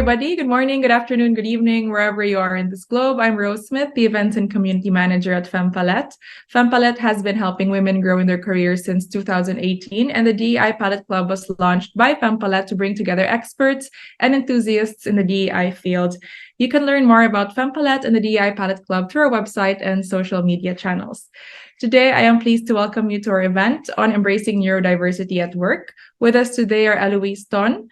everybody. Good morning, good afternoon, good evening, wherever you are in this globe. I'm Rose Smith, the Events and Community Manager at Femme Palette. Femme Palette has been helping women grow in their careers since 2018, and the DEI Palette Club was launched by Femme Palette to bring together experts and enthusiasts in the DEI field. You can learn more about Femme Palette and the DEI Palette Club through our website and social media channels. Today, I am pleased to welcome you to our event on embracing neurodiversity at work. With us today are Héloïse Thon,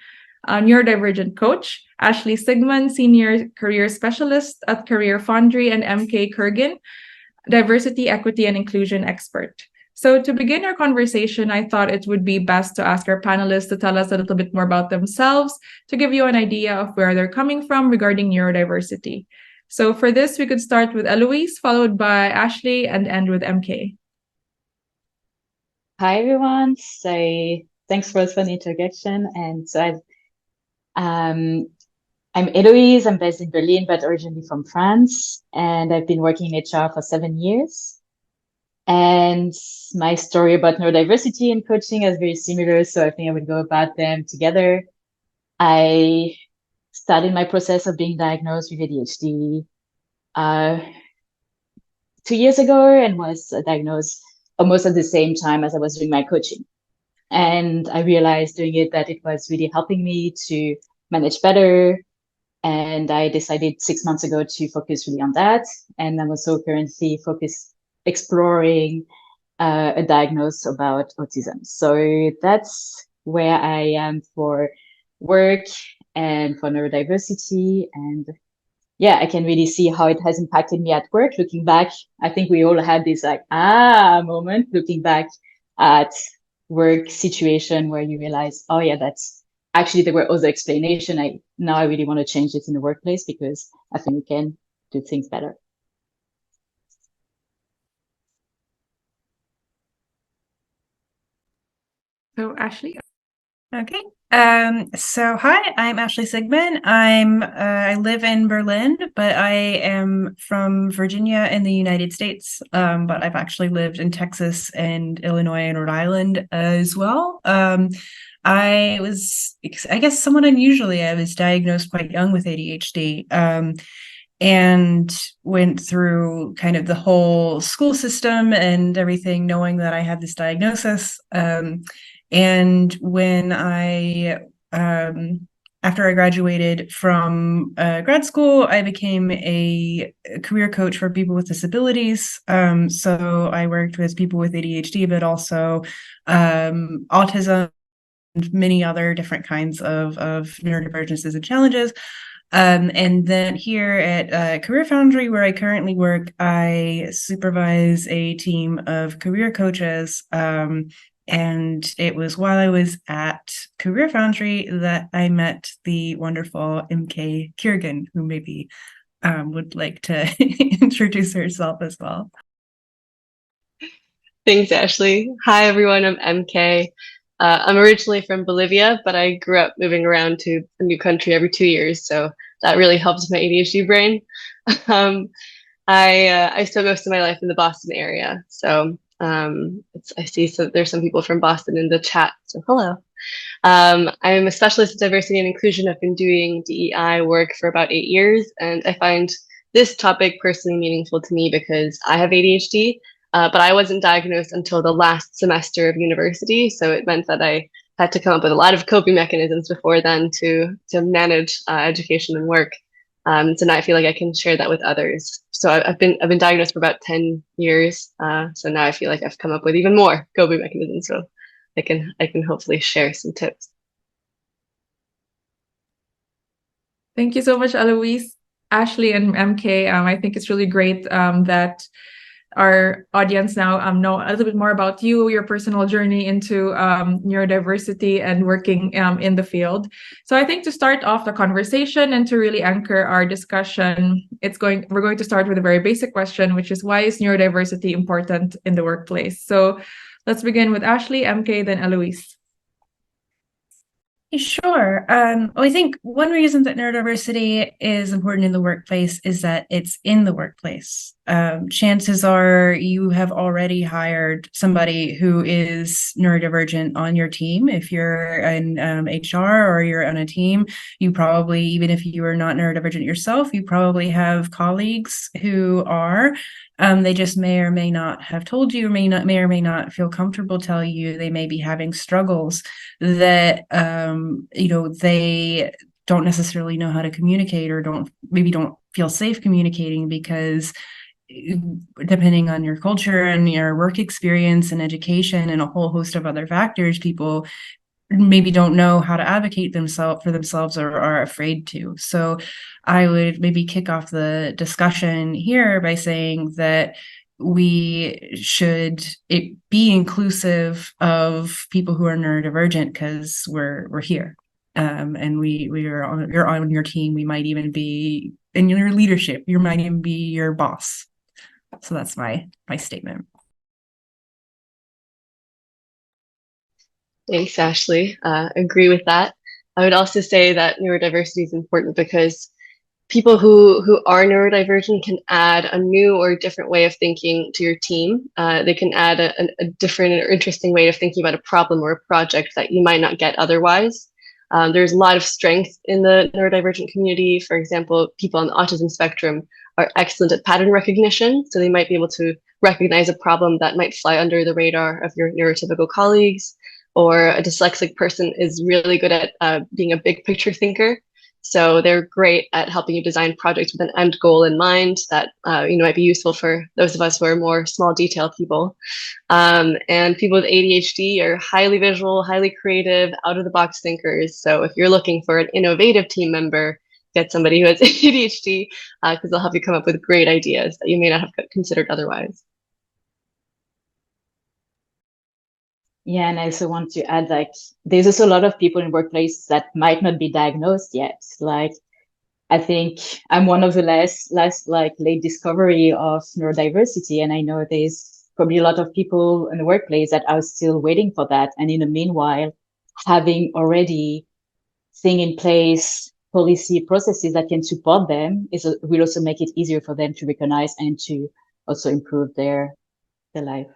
a neurodivergent coach, Ashley Sigmon, Senior Career Specialist at CareerFoundry, and MK Kirgin, Diversity, Equity, and Inclusion Expert. So to begin our conversation, I thought it would be best to ask our panelists to tell us a little bit more about themselves, to give you an idea of where they're coming from regarding neurodiversity. So for this, we could start with Eloise, followed by Ashley, and end with MK. Hi, everyone. So thanks for the fun introduction. And so I'm Héloïse. I'm based in Berlin, but originally from France. And I've been working in HR for 7 years. And my story about neurodiversity and coaching is very similar. So I think I would go about them together. I started my process of being diagnosed with ADHD 2 years ago and was diagnosed almost at the same time as I was doing my coaching. And I realized doing it that it was really helping me to manage better. And I decided 6 months ago to focus really on that. And I'm also currently exploring a diagnosis about autism. So that's where I am for work and for neurodiversity. And yeah, I can really see how it has impacted me at work. Looking back, I think we all had this moment looking back at work situation where you realize, oh yeah, that's actually there were other explanations. Now I really want to change it in the workplace because I think we can do things better. So Ashley. Okay. So hi, I'm Ashley Sigmon. I live in Berlin, but I am from Virginia in the United States. But I've actually lived in Texas and Illinois and Rhode Island as well. I guess somewhat unusually, I was diagnosed quite young with ADHD. And went through kind of the whole school system and everything, knowing that I had this diagnosis. And when after I graduated from grad school, I became a career coach for people with disabilities. So I worked with people with ADHD, but also autism and many other different kinds of neurodivergences and challenges. And then here at CareerFoundry, where I currently work, I supervise a team of career coaches. And it was while I was at CareerFoundry that I met the wonderful MK Kirgin, who maybe would like to introduce herself as well. Thanks, Ashley. Hi, everyone. I'm MK. I'm originally from Bolivia, but I grew up moving around to a new country every 2 years, so that really helps my ADHD brain. I still go through my life in the Boston area, so I see there's some people from Boston in the chat, so hello. I'm a specialist in diversity and inclusion. I've been doing DEI work for about 8 years, and I find this topic personally meaningful to me because I have ADHD, but I wasn't diagnosed until the last semester of university, so it meant that I had to come up with a lot of coping mechanisms before then to manage education and work. So now I feel like I can share that with others. So I've been diagnosed for about 10 years. So now I feel like I've come up with even more coping mechanisms. So I can hopefully share some tips. Thank you so much, Eloise, Ashley, and MK. I think it's really great that our audience now know a little bit more about you, your personal journey into neurodiversity and working in the field. So I think to start off the conversation and to really anchor our discussion, we're going to start with a very basic question, which is, why is neurodiversity important in the workplace? So let's begin with Ashley, MK, then Eloise. Sure. Well, I think one reason that neurodiversity is important in the workplace is that it's in the workplace. Chances are you have already hired somebody who is neurodivergent on your team. If you're in HR or you're on a team, you probably, even if you are not neurodivergent yourself, you probably have colleagues who are. They just may or may not have told you, may or may not feel comfortable telling you. They may be having struggles that they don't necessarily know how to communicate, or don't feel safe communicating, because depending on your culture and your work experience and education and a whole host of other factors, people maybe don't know how to advocate for themselves, or are afraid to. So I would maybe kick off the discussion here by saying that we should be inclusive of people who are neurodivergent, because we're here, and you're on your team. We might even be in your leadership. You might even be your boss. So that's my statement. Thanks, Ashley. Agree with that. I would also say that neurodiversity is important because people who are neurodivergent can add a new or different way of thinking to your team. They can add a different or interesting way of thinking about a problem or a project that you might not get otherwise. There's a lot of strength in the neurodivergent community. For example, people on the autism spectrum are excellent at pattern recognition, so they might be able to recognize a problem that might fly under the radar of your neurotypical colleagues. Or a dyslexic person is really good at being a big picture thinker. So they're great at helping you design projects with an end goal in mind that might be useful for those of us who are more small detail people. And people with ADHD are highly visual, highly creative, out of the box thinkers. So if you're looking for an innovative team member, get somebody who has ADHD, because they'll help you come up with great ideas that you may not have considered otherwise. Yeah, and I also want to add, like, there's also a lot of people in workplace that might not be diagnosed yet. Like, I think I'm one of the last like late discovery of neurodiversity, and I know there's probably a lot of people in the workplace that are still waiting for that. And in the meanwhile, having already thing in place, policy processes that can support them will also make it easier for them to recognize and to also improve their life.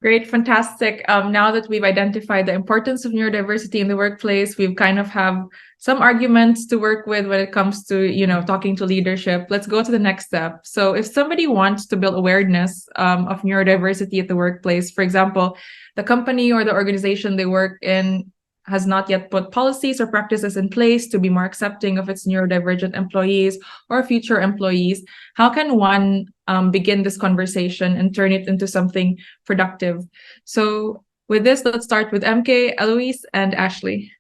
Great, fantastic. Now that we've identified the importance of neurodiversity in the workplace, we've kind of have some arguments to work with when it comes to, talking to leadership. Let's go to the next step. So if somebody wants to build awareness of neurodiversity at the workplace, for example, the company or the organization they work in has not yet put policies or practices in place to be more accepting of its neurodivergent employees or future employees, how can one begin this conversation and turn it into something productive? So with this, let's start with MK, Eloise, and Ashley.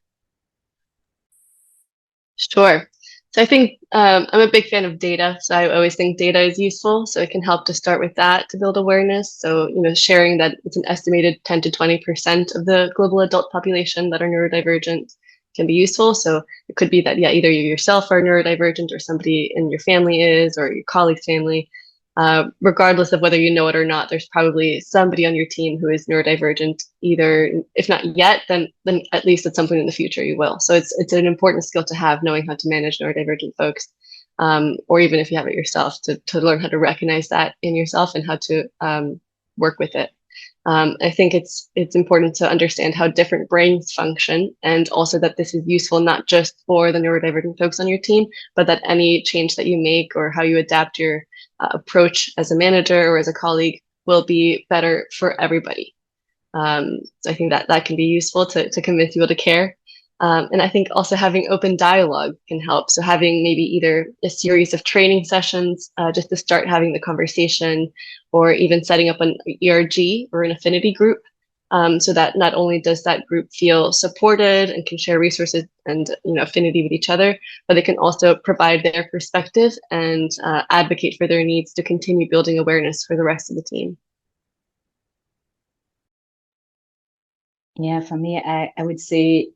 Sure. So I think I'm a big fan of data. So I always think data is useful. So it can help to start with that to build awareness. So, sharing that it's an estimated 10 to 20% of the global adult population that are neurodivergent can be useful. So it could be that, either you yourself are neurodivergent, or somebody in your family is, or your colleague's family. Regardless of whether you know it or not, there's probably somebody on your team who is neurodivergent, either if not yet, then at least at some point in the future you will. So it's an important skill to have, knowing how to manage neurodivergent folks, or even if you have it yourself, to learn how to recognize that in yourself and how to work with it. I think it's important to understand how different brains function, and also that this is useful not just for the neurodivergent folks on your team, but that any change that you make or how you adapt your approach as a manager or as a colleague will be better for everybody. So I think that can be useful to convince people to care. And I think also having open dialogue can help. So having maybe either a series of training sessions just to start having the conversation, or even setting up an ERG or an affinity group, so that not only does that group feel supported and can share resources and affinity with each other, but they can also provide their perspective and advocate for their needs to continue building awareness for the rest of the team. Yeah, for me, I would say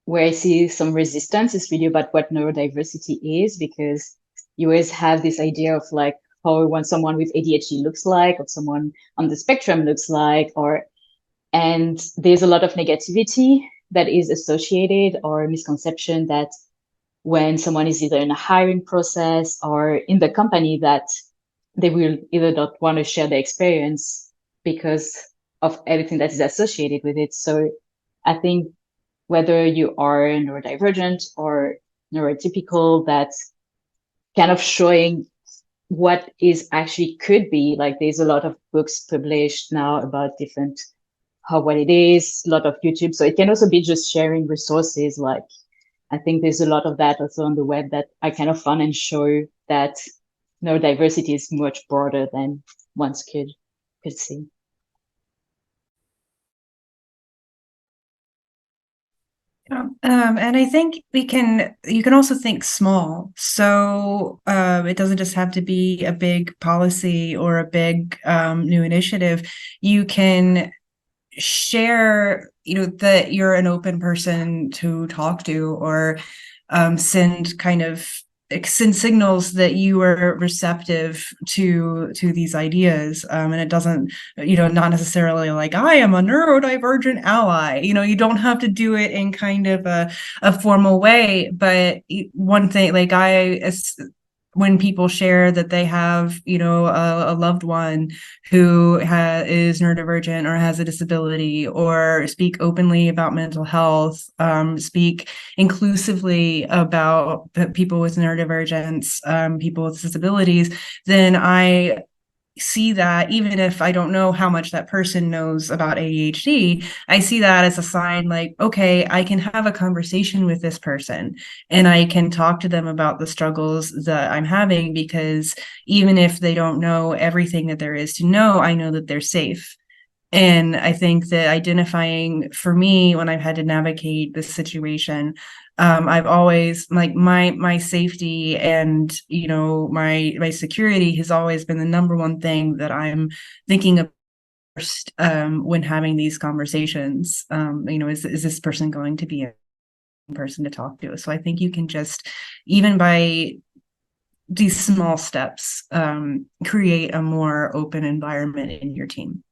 where I see some resistance is really about what neurodiversity is, because you always have this idea of like how someone with ADHD looks like, or someone on the spectrum looks like, And there's a lot of negativity that is associated or misconception that when someone is either in a hiring process or in the company, that they will either not want to share their experience because of everything that is associated with it. So I think whether you are neurodivergent or neurotypical, that's kind of showing what is actually could be. Like there's a lot of books published now about different what it is, a lot of YouTube. So it can also be just sharing resources. Like I think there's a lot of that also on the web that I kind of fun and show that neurodiversity is much broader than one could see. And I think you can also think small. So it doesn't just have to be a big policy or a big new initiative. You can share, that you're an open person to talk to, or send signals that you are receptive to these ideas, and it doesn't, not necessarily like I am a neurodivergent ally. You don't have to do it in kind of a formal way, but one thing, like when people share that they have, a loved one who is neurodivergent or has a disability, or speak openly about mental health, speak inclusively about people with neurodivergence, people with disabilities, then I see that, even if I don't know how much that person knows about ADHD, I see that as a sign like, okay, I can have a conversation with this person and I can talk to them about the struggles that I'm having, because even if they don't know everything that there is to know, I know that they're safe. And I think that identifying, for me, when I've had to navigate this situation, I've always, like, my safety and, my security has always been the number one thing that I'm thinking of first, when having these conversations. Is this person going to be a person to talk to? So I think you can just, even by these small steps, create a more open environment in your team.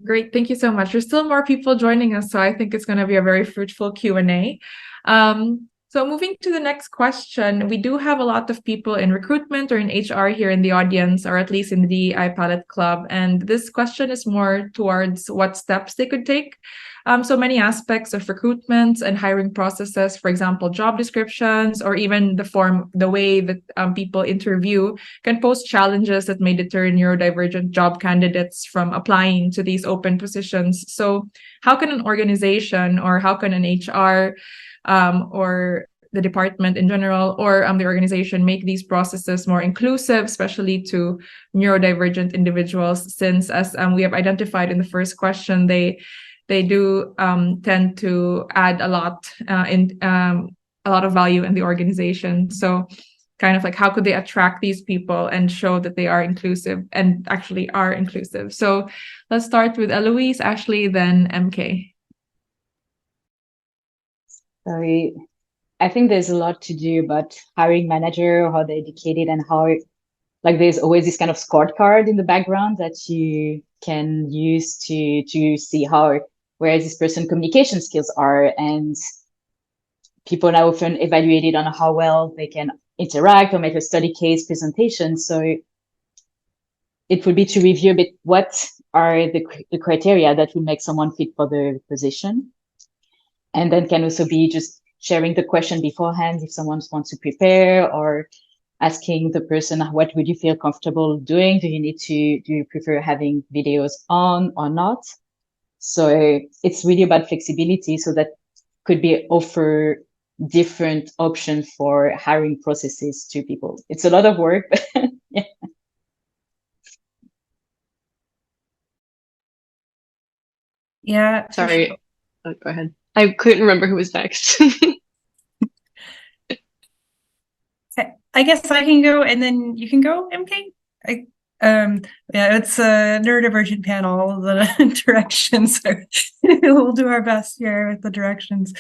Great, thank you so much. There's still more people joining us, so I think it's going to be a very fruitful Q&A. So moving to the next question, we do have a lot of people in recruitment or in HR here in the audience, or at least in the DEI Palette Club. And this question is more towards what steps they could take. So many aspects of recruitment and hiring processes, for example, job descriptions, or even the way that people interview, can pose challenges that may deter neurodivergent job candidates from applying to these open positions. So how can an organization, or how can an HR or the department in general, or the organization, make these processes more inclusive, especially to neurodivergent individuals, since, as we have identified in the first question, they do tend to add a lot of value in the organization. So kind of like, how could they attract these people and show that they are inclusive and actually are inclusive? So let's start with Eloise, Ashley, then MK. Sorry, I think there's a lot to do about hiring manager, how they're educated, and how, like, there's always this kind of scorecard in the background that you can use to see where this person communication skills are, and people are often evaluated on how well they can interact or make a study case presentation. So it would be to review a bit what are the criteria that will make someone fit for the position. And then can also be just sharing the question beforehand if someone wants to prepare, or asking the person, what would you feel comfortable doing? Do you prefer having videos on or not? So it's really about flexibility, so that could be offer different options for hiring processes to people. It's a lot of work, but yeah. Yeah. Sorry. Oh, go ahead. I couldn't remember who was next. I guess I can go and then you can go, MK. Yeah, it's a neurodivergent panel. The directions are, we'll do our best here with the directions.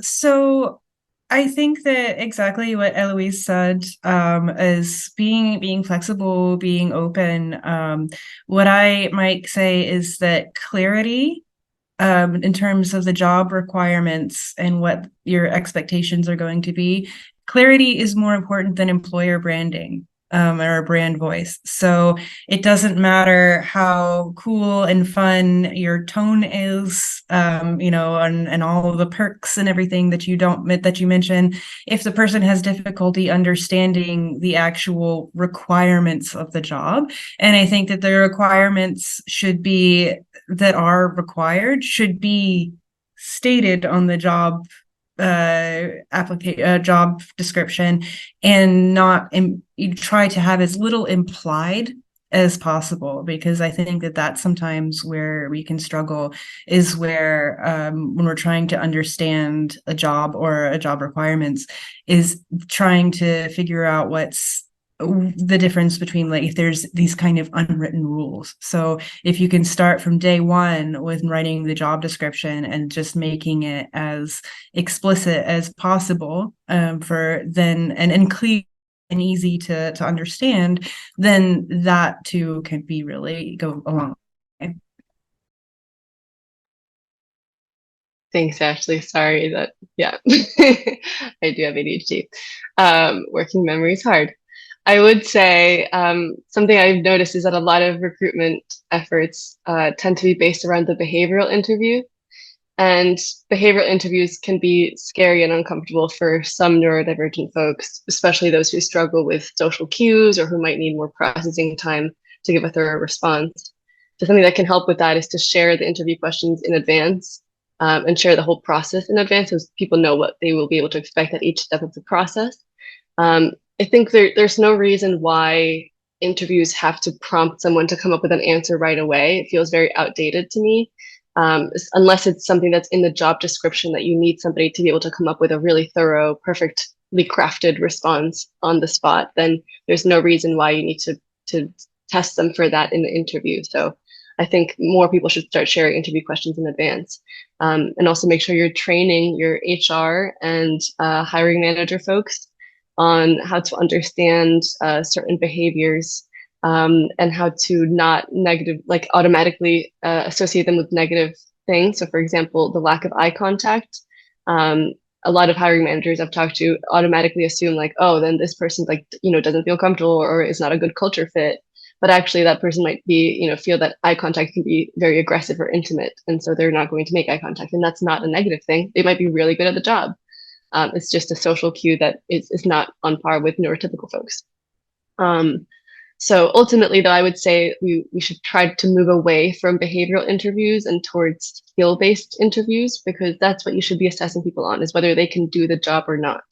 So I think that exactly what Héloïse said, is being flexible, being open. What I might say is that clarity, in terms of the job requirements and what your expectations are going to be, clarity is more important than employer branding, or brand voice. So it doesn't matter how cool and fun your tone is, and all of the perks and everything that you mention. If the person has difficulty understanding the actual requirements of the job, and I think that the requirements that are required should be stated on the job job description, and not you try to have as little implied as possible, because I think that that's sometimes where we can struggle, is where when we're trying to understand a job or a job requirements, is trying to figure out what's the difference between, like, if there's these kind of unwritten rules. So if you can start from day one with writing the job description and just making it as explicit as possible, and clear and easy to understand, then that too can be really go along. Thanks, Ashley. Sorry that, yeah, I do have ADHD. Working memory is hard. I would say something I've noticed is that a lot of recruitment efforts tend to be based around the behavioral interview. And behavioral interviews can be scary and uncomfortable for some neurodivergent folks, especially those who struggle with social cues or who might need more processing time to give a thorough response. So something that can help with that is to share the interview questions in advance, and share the whole process in advance so people know what they will be able to expect at each step of the process. I think there's no reason why interviews have to prompt someone to come up with an answer right away. It feels very outdated to me. Unless it's something that's in the job description that you need somebody to be able to come up with a really thorough, perfectly crafted response on the spot, then there's no reason why you need to test them for that in the interview. So I think more people should start sharing interview questions in advance, and also make sure you're training your HR and hiring manager folks on how to understand certain behaviors, and how to not automatically associate them with negative things. So for example, the lack of eye contact. A lot of hiring managers I've talked to automatically assume like, oh, then this person doesn't feel comfortable or is not a good culture fit. But actually that person might be, feel that eye contact can be very aggressive or intimate. And so they're not going to make eye contact. And that's not a negative thing. They might be really good at the job. It's just a social cue that is not on par with neurotypical folks. So ultimately, though, I would say we should try to move away from behavioral interviews and towards skill-based interviews, because that's what you should be assessing people on, is whether they can do the job or not.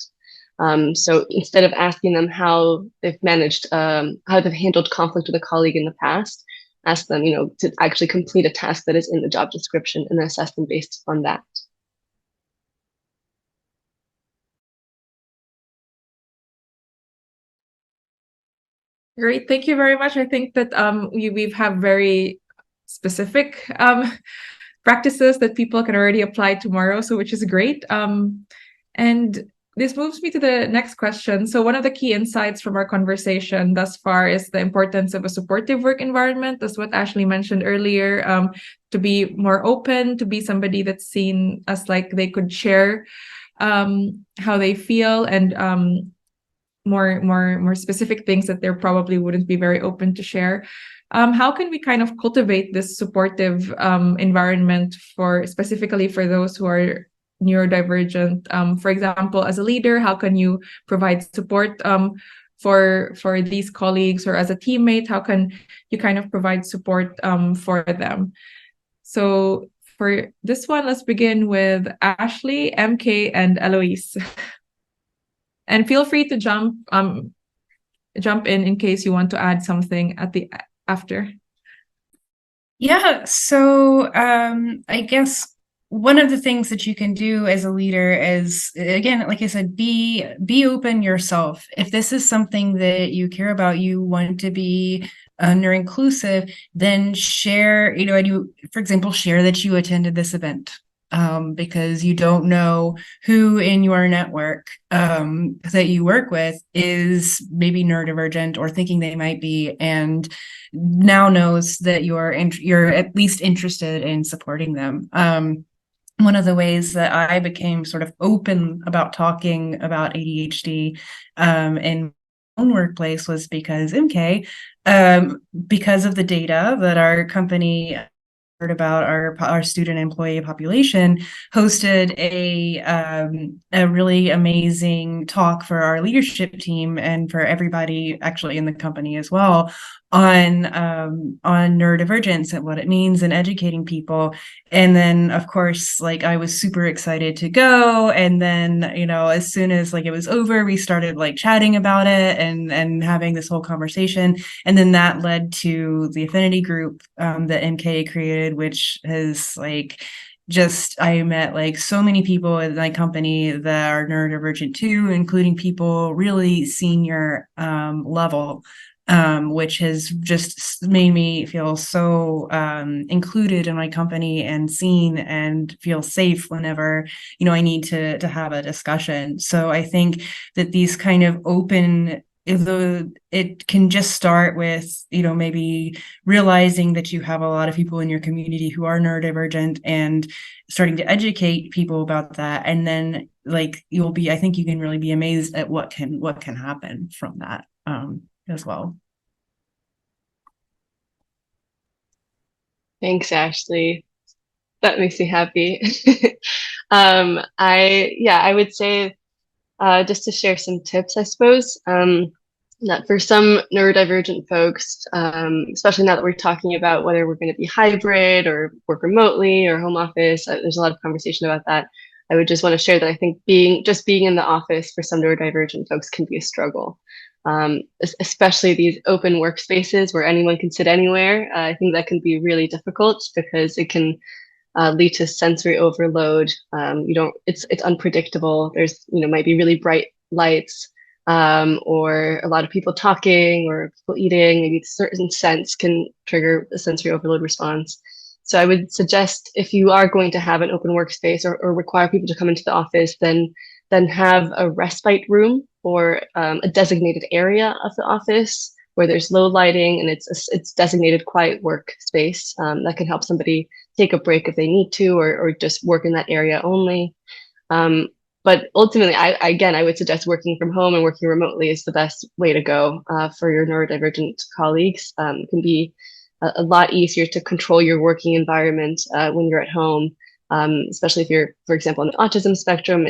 So instead of asking them how they've managed, how they've handled conflict with a colleague in the past, ask them, to actually complete a task that is in the job description and assess them based on that. Great, thank you very much. I think that we have very specific practices that people can already apply tomorrow, so which is great. And this moves me to the next question. So one of the key insights from our conversation thus far is the importance of a supportive work environment. That's what Ashley mentioned earlier, to be more open, to be somebody that's seen as like they could share how they feel, and more specific things that they probably wouldn't be very open to share. How can we kind of cultivate this supportive environment specifically for those who are neurodivergent? For example, as a leader, how can you provide support for these colleagues, or as a teammate, how can you kind of provide support for them? So for this one, let's begin with Ashley, MK, and Eloise. And feel free to jump in case you want to add something after. Yeah, so I guess one of the things that you can do as a leader is, again, like I said, be open yourself. If this is something that you care about, you want to be neuroinclusive, then share, and you, for example, share that you attended this event. because you don't know who in your network that you work with is maybe neurodivergent or thinking they might be, and now knows that you're at least interested in supporting them. One of the ways that I became sort of open about talking about ADHD in my own workplace was because MK, because of the data that our company heard about our student employee population, hosted a really amazing talk for our leadership team and for everybody actually in the company as well on neurodivergence and what it means and educating people. And then of course, like, I was super excited to go, and then, you know, as soon as like it was over, we started like chatting about it and having this whole conversation. And then that led to the affinity group that MK created, which has like just, I met like so many people in my company that are neurodivergent too, including people really senior level, which has just made me feel so included in my company and seen and feel safe whenever, you know, I need to have a discussion. So I think that these kind of open, though it can just start with, you know, maybe realizing that you have a lot of people in your community who are neurodivergent and starting to educate people about that. And then like I think you can really be amazed at what can happen from that as well. Thanks, Ashley. That makes me happy. I would say, just to share some tips, I suppose, that for some neurodivergent folks, especially now that we're talking about whether we're going to be hybrid or work remotely or home office, there's a lot of conversation about that. I would just want to share that I think being in the office for some neurodivergent folks can be a struggle, especially these open workspaces where anyone can sit anywhere. I think that can be really difficult because it can lead to sensory overload. It's unpredictable. There's, might be really bright lights, or a lot of people talking or people eating. Maybe a certain scents can trigger a sensory overload response. So I would suggest, if you are going to have an open workspace or require people to come into the office, then have a respite room or a designated area of the office where there's low lighting and it's designated quiet work space that can help somebody take a break if they need to, or just work in that area only. But ultimately, I would suggest working from home and working remotely is the best way to go for your neurodivergent colleagues. It can be a lot easier to control your working environment when you're at home, especially if you're, for example, on the autism spectrum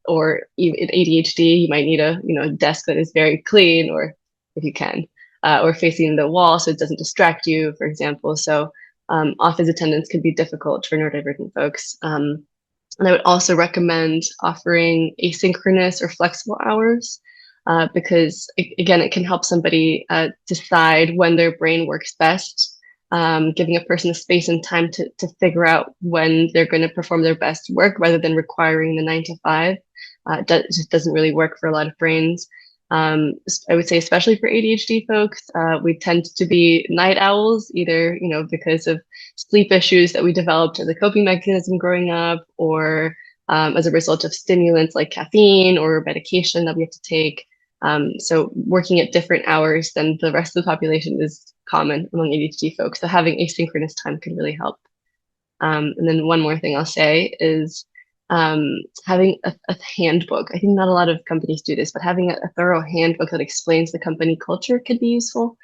or even ADHD. You might need a desk that is very clean, or if you can, or facing the wall so it doesn't distract you, for example. So office attendance can be difficult for neurodivergent folks. And I would also recommend offering asynchronous or flexible hours because, again, it can help somebody decide when their brain works best, giving a person the space and time to figure out when they're going to perform their best work rather than requiring the 9 to 5. It just doesn't really work for a lot of brains. I would say, especially for ADHD folks, we tend to be night owls, either, because of sleep issues that we developed as a coping mechanism growing up, or as a result of stimulants like caffeine or medication that we have to take. So working at different hours than the rest of the population is common among ADHD folks. So having asynchronous time can really help. And then one more thing I'll say is having a handbook. I think not a lot of companies do this, but having a thorough handbook that explains the company culture could be useful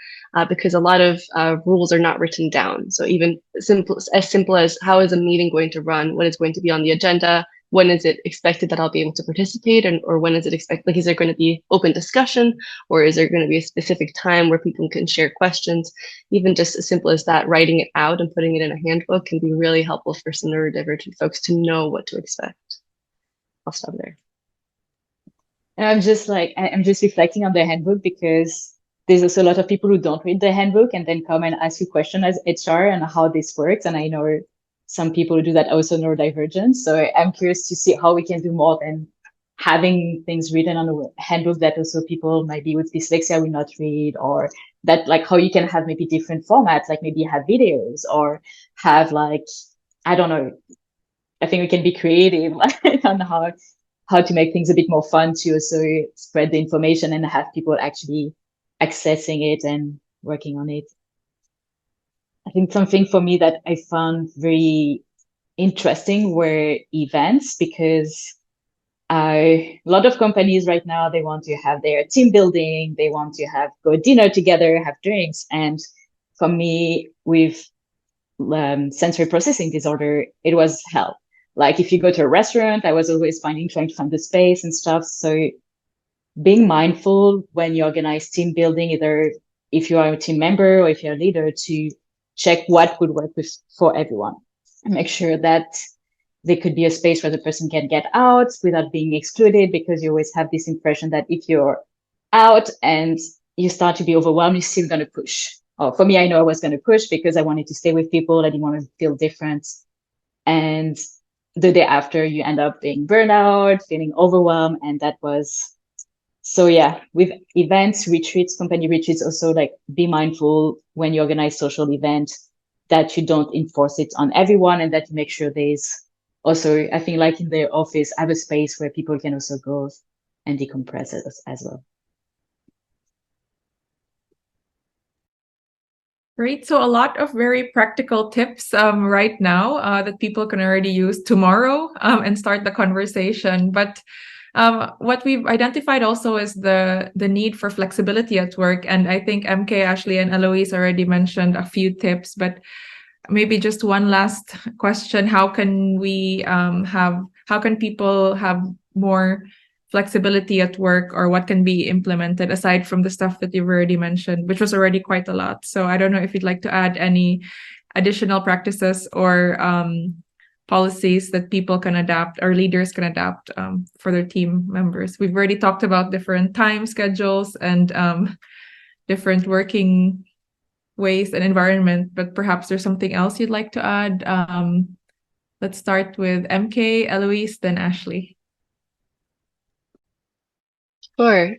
because a lot of rules are not written down. So even as simple as how is a meeting going to run, what is going to be on the agenda, when is it expected that I'll be able to participate, or when is it expected, like, is there going to be open discussion, or is there going to be a specific time where people can share questions? Even just as simple as that, writing it out and putting it in a handbook can be really helpful for some neurodivergent folks to know what to expect. I'll stop there. And I'm just reflecting on the handbook because there's also a lot of people who don't read the handbook and then come and ask you questions as HR and how this works. And I know some people who do that also neurodivergent. So I'm curious to see how we can do more than having things written on a handbook that also people maybe with dyslexia will not read, or that, like, how you can have maybe different formats, like maybe have videos or have, like, I don't know, I think we can be creative like, on how to make things a bit more fun to also spread the information and have people actually accessing it and working on it. I think something for me that I found very interesting were events, because a lot of companies right now, they want to have their team building, they want to have go dinner together, have drinks. And for me, with sensory processing disorder, it was hell. Like if you go to a restaurant, I was always trying to find the space and stuff. So being mindful when you organize team building, either if you are a team member or if you're a leader, to check what would work for everyone. And make sure that there could be a space where the person can get out without being excluded, because you always have this impression that if you're out and you start to be overwhelmed, you're still going to push. Oh, for me, I know I was going to push because I wanted to stay with people. I didn't want to feel different. And the day after, you end up being burned out, feeling overwhelmed. And that was, so yeah, with events, retreats, company retreats, also like be mindful when you organize social events that you don't enforce it on everyone, and that you make sure there's also, I think like in the office, have a space where people can also go and decompress as well. Great. So a lot of very practical tips right now that people can already use tomorrow and start the conversation. But what we've identified also is the need for flexibility at work. And I think MK, Ashley, and Eloise already mentioned a few tips, but maybe just one last question. How can people have more flexibility at work, or what can be implemented aside from the stuff that you've already mentioned, which was already quite a lot? So I don't know if you'd like to add any additional practices or policies that people can adapt or leaders can adapt for their team members. We've already talked about different time schedules and different working ways and environment, but perhaps there's something else you'd like to add. Let's start with MK, Eloise, then Ashley. Sure.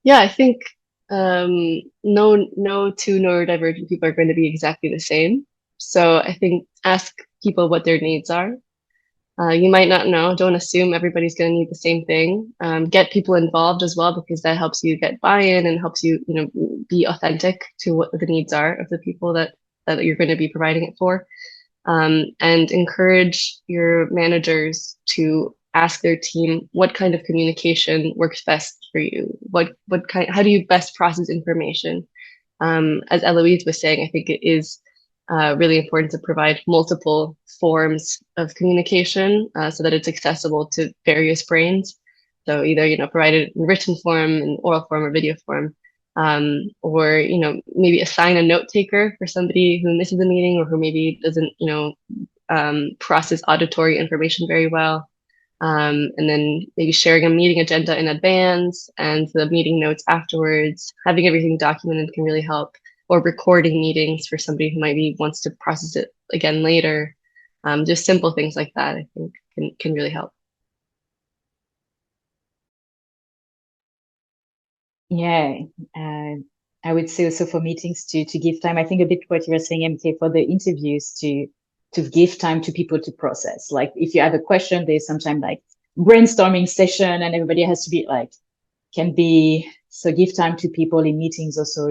Yeah, I think no two neurodivergent people are going to be exactly the same. So I think ask people what their needs are. You might not know. Don't assume everybody's going to need the same thing. Get people involved as well, because that helps you get buy-in and helps you, be authentic to what the needs are of the people that you're going to be providing it for. And encourage your managers to ask their team what kind of communication works best for you. How do you best process information? As Eloise was saying, I think it is really important to provide multiple forms of communication so that it's accessible to various brains. So either, provide it in written form, in oral form, or video form. Or, maybe assign a note taker for somebody who misses a meeting or who maybe doesn't, process auditory information very well. And then maybe sharing a meeting agenda in advance and the meeting notes afterwards. Having everything documented can really help. Or recording meetings for somebody who maybe wants to process it again later. Just simple things like that, I think, can really help. Yeah, I would say also for meetings to give time. I think a bit what you were saying, MK, for the interviews to give time to people to process. Like if you have a question, there's sometimes like brainstorming session and everybody has to be like, so give time to people in meetings also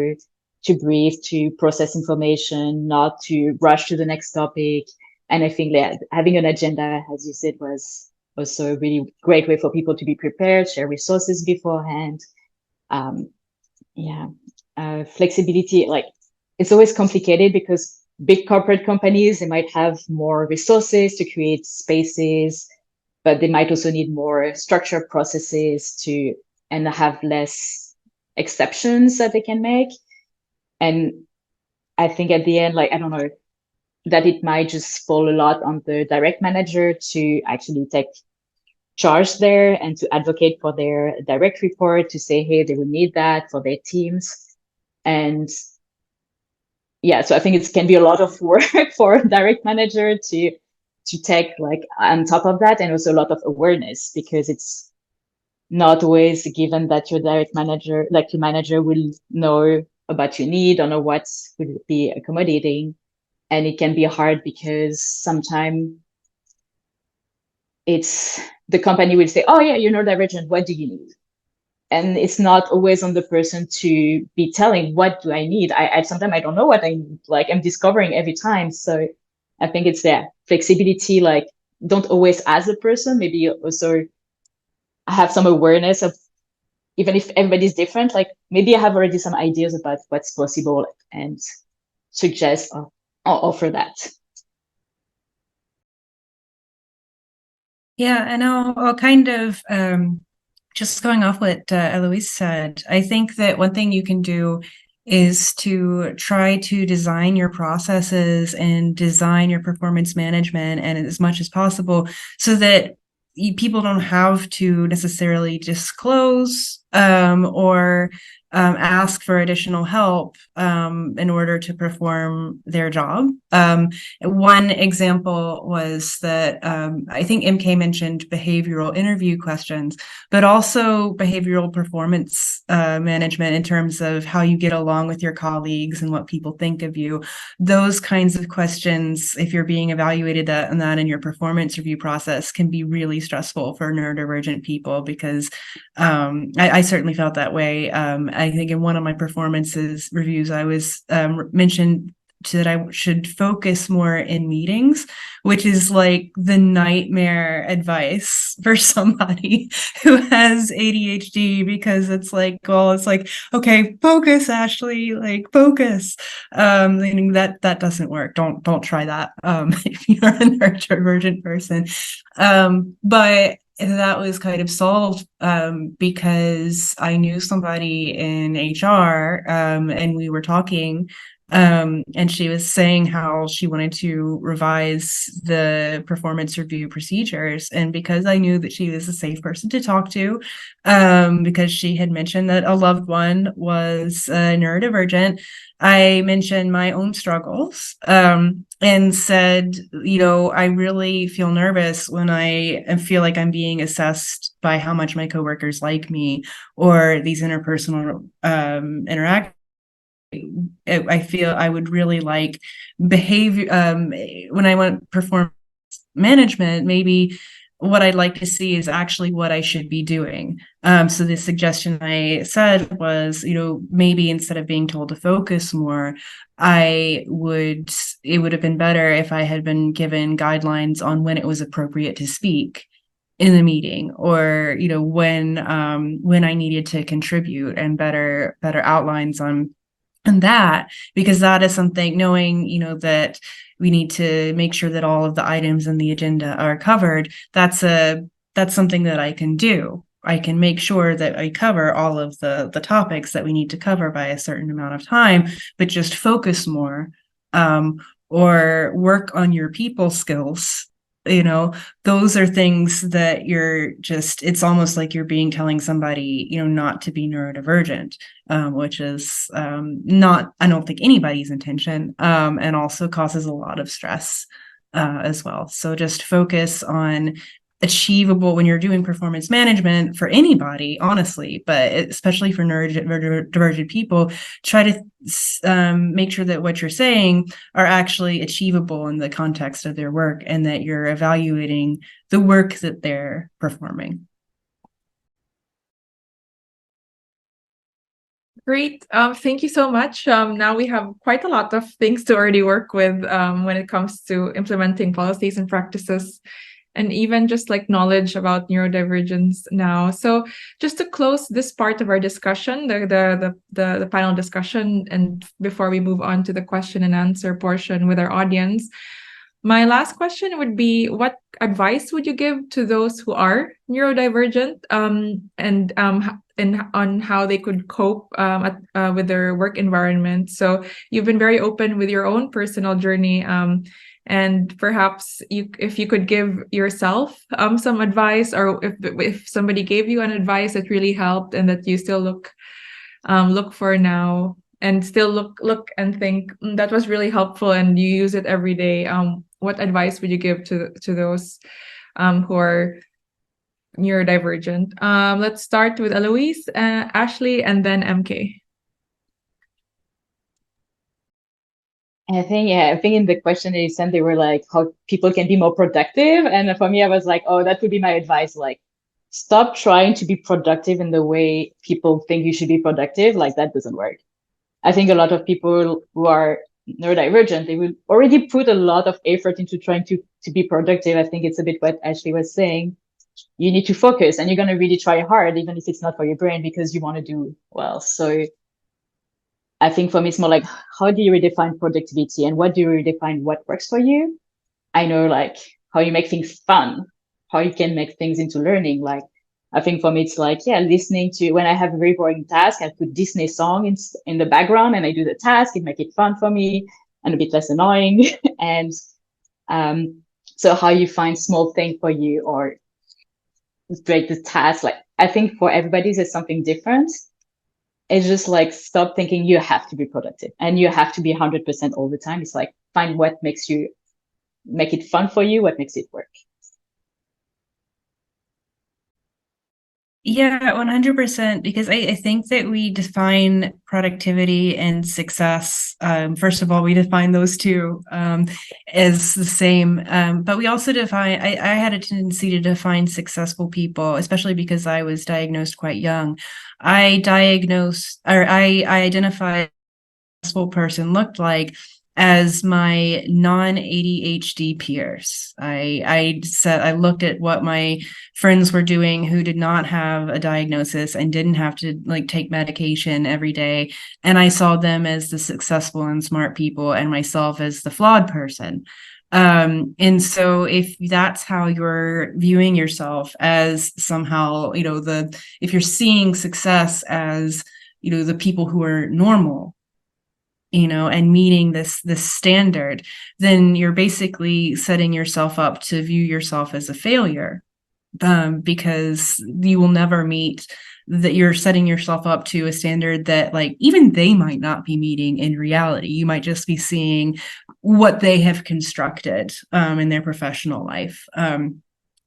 to breathe, to process information, not to rush to the next topic. And I think that having an agenda, as you said, was also a really great way for people to be prepared, share resources beforehand. Flexibility, like it's always complicated because big corporate companies, they might have more resources to create spaces, but they might also need more structured processes and have less exceptions that they can make. And I think at the end, like, I don't know, that it might just fall a lot on the direct manager to actually take charge there and to advocate for their direct report, to say, hey, they will need that for their teams. And yeah, so I think it can be a lot of work for a direct manager to take like on top of that, and also a lot of awareness, because it's not always given that your direct manager, like your manager, will know about your need or know what would be accommodating. And it can be hard because sometimes it's the company will say, oh yeah, you're neurodivergent, what do you need? And it's not always on the person to be telling, what do I need? I sometimes I don't know what I need. Like, I'm discovering every time. So I think it's there. Flexibility, like, don't always ask the person, maybe also have some awareness of, even if everybody's different, like maybe I have already some ideas about what's possible and suggest or offer that. Yeah, and I'll kind of just going off what Eloise said, I think that one thing you can do is to try to design your processes and design your performance management, and as much as possible, so that people don't have to necessarily disclose or ask for additional help in order to perform their job. One example was that I think MK mentioned behavioral interview questions, but also behavioral performance management in terms of how you get along with your colleagues and what people think of you. Those kinds of questions, if you're being evaluated on that in your performance review process, can be really stressful for neurodivergent people, because I certainly felt that way. I think in one of my performances reviews, I was mentioned that I should focus more in meetings, which is like the nightmare advice for somebody who has ADHD, because it's like, well, it's like, okay, focus, Ashley, like focus. Meaning that doesn't work. Don't try that if you're a neurodivergent person. But that was kind of solved because I knew somebody in HR and we were talking, and she was saying how she wanted to revise the performance review procedures. And because I knew that she was a safe person to talk to, because she had mentioned that a loved one was neurodivergent, I mentioned my own struggles and said, you know, I really feel nervous when I feel like I'm being assessed by how much my coworkers like me, or these interpersonal interactions. I feel I would really like behavior when I want performance management. Maybe what I'd like to see is actually what I should be doing. So the suggestion I said was, you know, maybe instead of being told to focus more, it would have been better if I had been given guidelines on when it was appropriate to speak in the meeting, or, you know, when I needed to contribute, and better outlines on that, because that is something, knowing, you know, that we need to make sure that all of the items in the agenda are covered. That's something that I can do. I can make sure that I cover all of the topics that we need to cover by a certain amount of time, but just focus more, or work on your people skills. You know, those are things that it's almost like you're telling somebody, you know, not to be neurodivergent, which is not, I don't think, anybody's intention, and also causes a lot of stress as well. So just focus on achievable when you're doing performance management for anybody, honestly, but especially for neurodivergent people. Try to make sure that what you're saying are actually achievable in the context of their work, and that you're evaluating the work that they're performing. Great. Thank you so much. Now we have quite a lot of things to already work with when it comes to implementing policies and practices, and even just like knowledge about neurodivergence now. So just to close this part of our discussion, the panel discussion, and before we move on to the question and answer portion with our audience, my last question would be, what advice would you give to those who are neurodivergent, and on how they could cope with their work environment? So you've been very open with your own personal journey, and perhaps if you could give yourself some advice, or if somebody gave you an advice that really helped and that you still look for now, and still look and think, that was really helpful, and you use it every day. What advice would you give to those who are neurodivergent? Let's start with Eloise, Ashley, and then MK. I think, yeah, I think in the question they sent, they were like, how people can be more productive. And for me, I was like, oh, that would be my advice. Like, stop trying to be productive in the way people think you should be productive. Like, that doesn't work. I think a lot of people who are neurodivergent, they will already put a lot of effort into trying to be productive. I think it's a bit what Ashley was saying. You need to focus and you're going to really try hard, even if it's not for your brain, because you want to do well. So I think for me, it's more like, how do you redefine productivity and what do you redefine what works for you? I know like how you make things fun, how you can make things into learning. Like, I think for me, it's like, yeah, listening to, when I have a very boring task, I put Disney song in the background and I do the task. It make it fun for me and a bit less annoying. And, so how you find small thing for you or break the task. Like, I think for everybody, there's something different. It's just like, stop thinking you have to be productive and you have to be 100% all the time. It's like, find what makes you, make it fun for you, what makes it work. Yeah, 100%. Because I think that we define productivity and success. First of all, we define those two as the same. But we also define, I had a tendency to define successful people, especially because I was diagnosed quite young. I identified a successful person looked like as my non-ADHD peers. I looked at what my friends were doing who did not have a diagnosis and didn't have to like take medication every day, and I saw them as the successful and smart people and myself as the flawed person. And so if that's how you're viewing yourself, as somehow, if you're seeing success as, the people who are normal, and meeting this standard, then you're basically setting yourself up to view yourself as a failure, because you will never meet that. You're setting yourself up to a standard that like even they might not be meeting in reality. You might just be seeing what they have constructed in their professional life.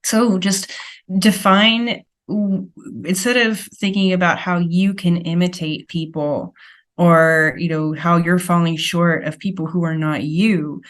So just define, instead of thinking about how you can imitate people, or how you're falling short of people who are not you,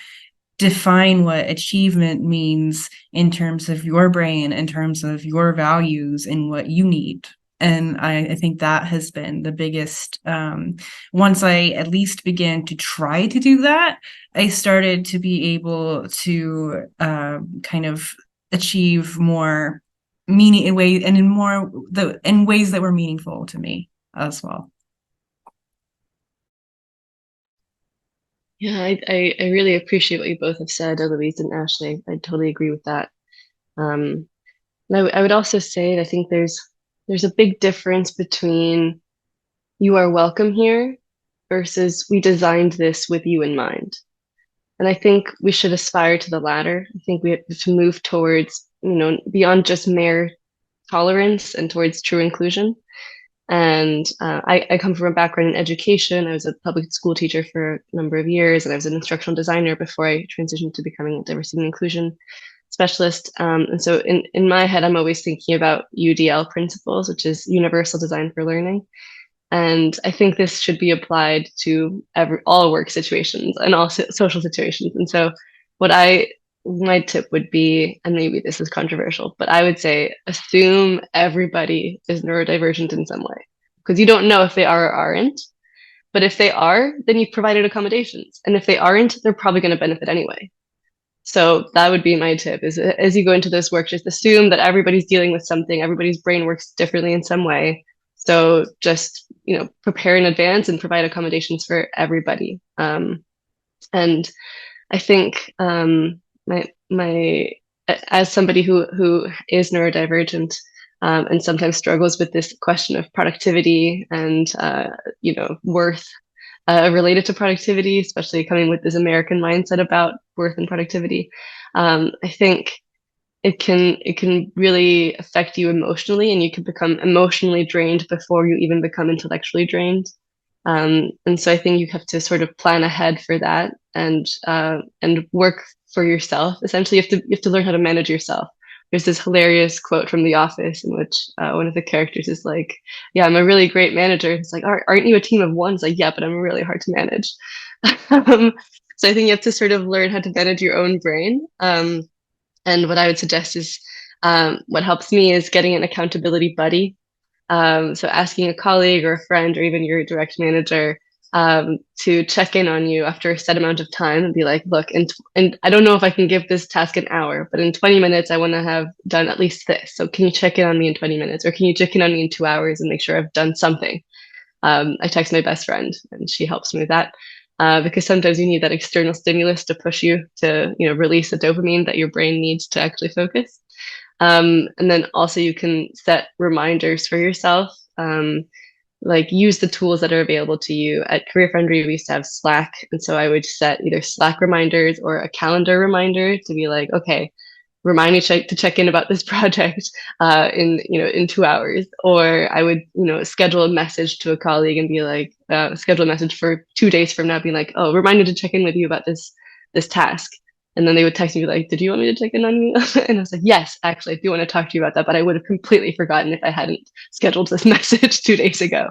define what achievement means in terms of your brain, in terms of your values and what you need. And I think that has been the biggest, once I at least began to try to do that, I started to be able to kind of achieve more meaning in ways, and in ways that were meaningful to me as well. Yeah, I really appreciate what you both have said, Héloïse and Ashley. I totally agree with that. And I would also say that I think there's a big difference between you are welcome here versus we designed this with you in mind. And I think we should aspire to the latter. I think we have to move towards, beyond just mere tolerance and towards true inclusion. And I come from a background in education. I was a public school teacher for a number of years, and I was an instructional designer before I transitioned to becoming a diversity and inclusion specialist. And so in my head, I'm always thinking about UDL principles, which is universal design for learning. And I think this should be applied to all work situations and all social situations. And so my tip would be, and maybe this is controversial, but I would say assume everybody is neurodivergent in some way, because you don't know if they are or aren't. But if they are, then you've provided accommodations. And if they aren't, they're probably going to benefit anyway. So that would be my tip, is as you go into this work, just assume that everybody's dealing with something. Everybody's brain works differently in some way. So just, prepare in advance and provide accommodations for everybody. And I think as somebody who is neurodivergent and sometimes struggles with this question of productivity and worth related to productivity, especially coming with this American mindset about worth and productivity, I think it can really affect you emotionally, and you can become emotionally drained before you even become intellectually drained. And so I think you have to sort of plan ahead for that and work for yourself. Essentially, you have to learn how to manage yourself. There's this hilarious quote from The Office in which one of the characters is like, "Yeah, I'm a really great manager." It's like, "Aren't you a team of one?" It's like, "Yeah, but I'm really hard to manage." So I think you have to sort of learn how to manage your own brain. And what I would suggest is what helps me is getting an accountability buddy. So asking a colleague or a friend or even your direct manager to check in on you after a set amount of time and be like, look, and I don't know if I can give this task an hour, but in 20 minutes, I want to have done at least this. So can you check in on me in 20 minutes, or can you check in on me in 2 hours and make sure I've done something? I text my best friend and she helps me with that. Because sometimes you need that external stimulus to push you to, release the dopamine that your brain needs to actually focus. And then also you can set reminders for yourself, like use the tools that are available to you. At CareerFoundry, we used to have Slack. And so I would set either Slack reminders or a calendar reminder to be like, okay, remind me to check in about this project in 2 hours. Or I would schedule a message to a colleague and be like, schedule a message for 2 days from now, being like, oh, remind me to check in with you about this task. And then they would text me like, did you want me to check in on you? And I was like, yes, actually, I do want to talk to you about that, but I would have completely forgotten if I hadn't scheduled this message 2 days ago.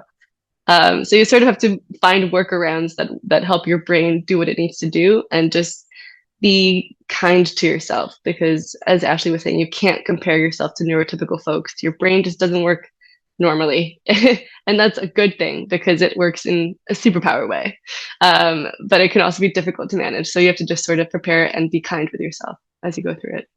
So you sort of have to find workarounds that help your brain do what it needs to do, and just be kind to yourself, because as Ashley was saying, you can't compare yourself to neurotypical folks. Your brain just doesn't work normally. And that's a good thing because it works in a superpower way. But it can also be difficult to manage. So you have to just sort of prepare and be kind with yourself as you go through it.